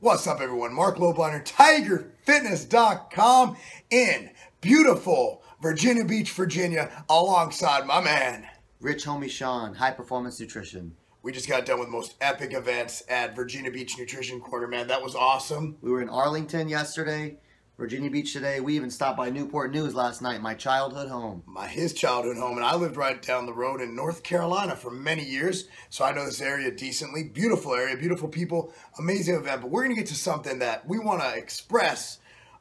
What's up, everyone? Mark Lobliner, TigerFitness.com in beautiful Virginia Beach, Virginia, alongside my man, Rich Homie Sean, High Performance Nutrition. We just got done with the most epic events at Virginia Beach Nutrition Corner, man. That was awesome. We were in Arlington yesterday, Virginia Beach today. We even stopped by Newport News last night, my childhood home. His childhood home, and I lived right down the road in North Carolina for many years, so I know this area decently. Beautiful area, beautiful people, amazing event. But we're going to get to something that we want to express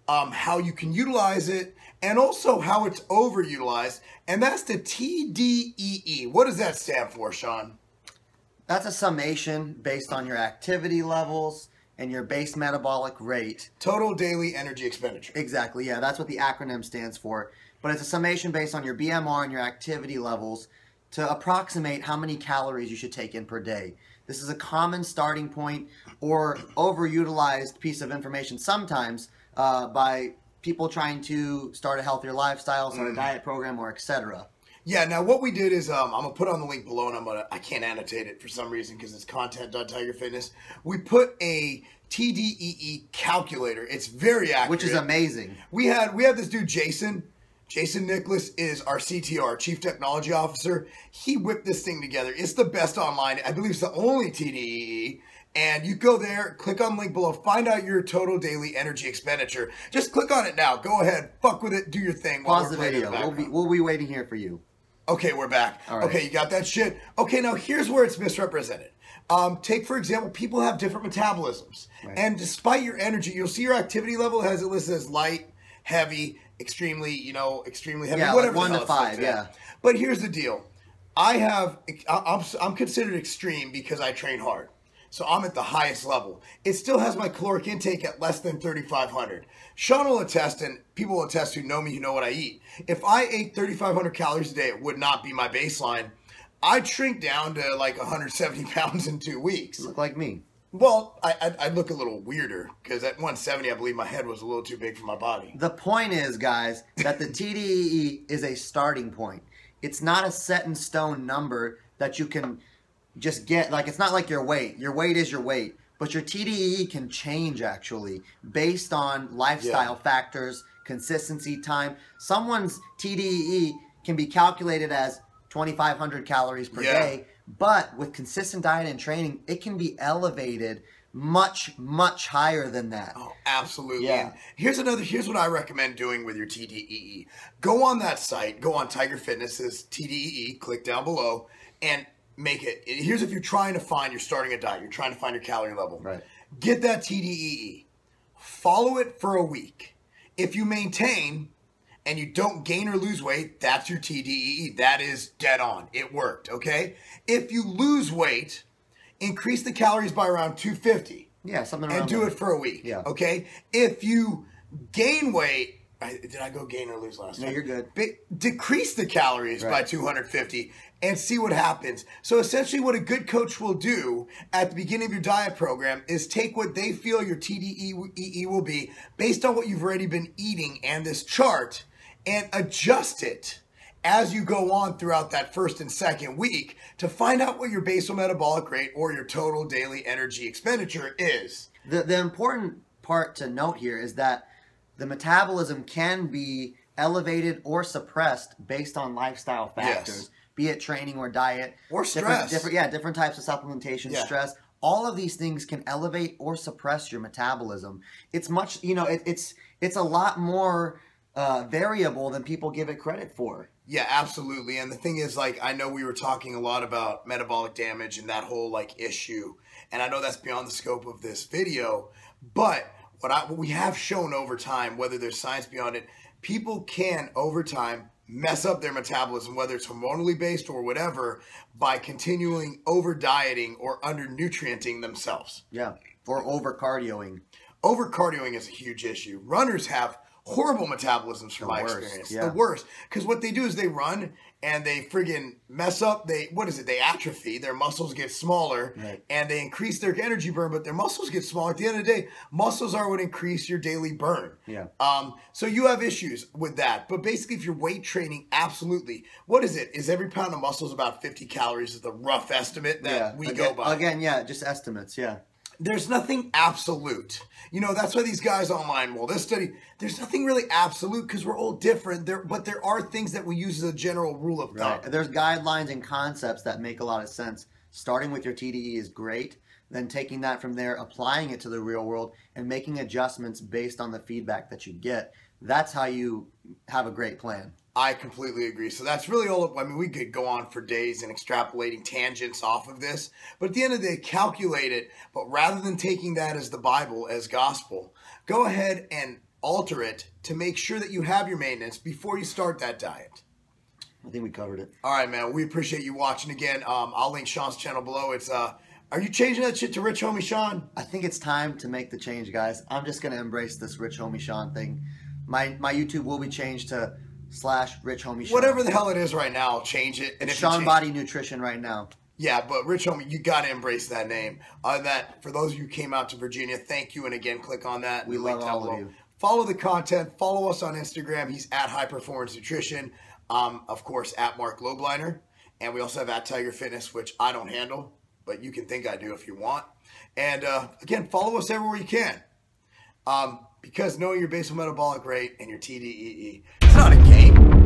how you can utilize it and also how it's overutilized, and that's the TDEE. What does that stand for, Sean? That's a summation based on your activity levels and your base metabolic rate. Total daily energy expenditure. Exactly, yeah, that's what the acronym stands for. But it's a summation based on your BMR and your activity levels to approximate how many calories you should take in per day. This is a common starting point or overutilized piece of information sometimes by people trying to start a healthier lifestyle, start a diet program, or etc. Yeah, now what we did is, I'm going to put on the link below, and I can't annotate it for some reason because it's content.tigerfitness. We put a TDEE Calculator. It's very accurate. Which is amazing. We had this dude, Jason. Jason Nicholas is our CTO, our Chief Technology Officer. He whipped this thing together. It's the best online. I believe it's the only TDEE. And you go there, click on the link below, find out your total daily energy expenditure. Just click on it now. Go ahead, fuck with it, do your thing. Pause the video. We'll be waiting here for you. Okay, we're back. All right. Okay, you got that shit? Okay, now here's where it's misrepresented. Take, for example, people have different metabolisms. Right. And despite your energy, you'll see your activity level has it listed as light, heavy, extremely heavy, yeah, whatever. Like 1 to 5, yeah. But here's the deal. I'm considered extreme because I train hard. So I'm at the highest level. It still has my caloric intake at less than 3,500. Sean will attest, and people will attest who know me, who know what I eat. If I ate 3,500 calories a day, it would not be my baseline. I'd shrink down to like 170 pounds in 2 weeks. You look like me. Well, I'd look a little weirder because at 170, I believe my head was a little too big for my body. The point is, guys, that the TDEE is a starting point. It's not a set in stone number that you can just get. Like, it's not like your weight. Your weight is your weight. But your TDEE can change, actually, based on lifestyle factors, consistency, time. Someone's TDEE can be calculated as 2,500 calories per day, but with consistent diet and training, it can be elevated much, much higher than that. Oh, absolutely. Yeah. Here's what I recommend doing with your TDEE. Go on that site, go on Tiger Fitness's TDEE, click down below, and make it. Here's if you're trying to find, you're starting a diet, you're trying to find your calorie level. Right. Get that TDEE. Follow it for a week. If you maintain and you don't gain or lose weight, that's your TDEE. That is dead on. It worked, okay? If you lose weight, increase the calories by around 250. Yeah, something around and do it for a week, okay? If you gain weight, did I go gain or lose last time? No, you're good. Decrease the calories by 250 and see what happens. So essentially what a good coach will do at the beginning of your diet program is take what they feel your TDEE will be based on what you've already been eating and this chart and adjust it as you go on throughout that first and second week to find out what your basal metabolic rate or your total daily energy expenditure is. The important part to note here is that the metabolism can be elevated or suppressed based on lifestyle factors, be it training or diet. Or stress. Different types of supplementation, stress. All of these things can elevate or suppress your metabolism. It's much, it's a lot more variable than people give it credit for. Yeah, absolutely. And the thing is, like, I know we were talking a lot about metabolic damage and that whole, like, issue. And I know that's beyond the scope of this video. But what we have shown over time, whether there's science beyond it, people can, over time, mess up their metabolism, whether it's hormonally based or whatever, by continuing over-dieting or under-nutrienting themselves. Yeah, or over-cardioing. Over-cardioing is a huge issue. Runners have horrible metabolisms from my experience. The worst. Because what they do is they run and they friggin' mess up. They atrophy. Their muscles get smaller and they increase their energy burn, but their muscles get smaller. At the end of the day, muscles are what increase your daily burn. Yeah. So you have issues with that. But basically, if you're weight training, absolutely. What is it? Is every pound of muscle is about 50 calories is the rough estimate that we go by. Again, just estimates, there's nothing absolute. You know, that's why these guys online, well, this study, there's nothing really absolute because we're all different. But there are things that we use as a general rule of thumb. Right. There's guidelines and concepts that make a lot of sense. Starting with your TDEE is great. Then taking that from there, applying it to the real world, and making adjustments based on the feedback that you get. That's how you have a great plan. I completely agree. So that's really all. I mean, we could go on for days and extrapolating tangents off of this, but at the end of the day, calculate it. But rather than taking that as the Bible, as gospel, go ahead and alter it to make sure that you have your maintenance before you start that diet. I think we covered it. All right, man. We appreciate you watching again. I'll link Sean's channel below. It's are you changing that shit to Rich Homie Sean? I think it's time to make the change, guys. I'm just gonna embrace this Rich Homie Sean thing. My YouTube will be changed to /Rich Homie Sean. Whatever the hell it is right now, I'll change it. And it's Sean Body Nutrition right now. Yeah, but Rich Homie, you got to embrace that name. That for those of you who came out to Virginia, thank you. And again, click on that. We love all of you. Follow the content. Follow us on Instagram. He's at High Performance Nutrition. Of course, at Mark Lobliner. And we also have at Tiger Fitness, which I don't handle, but you can think I do if you want. And again, follow us everywhere you can. Because knowing your basal metabolic rate and your TDEE, it's not a game.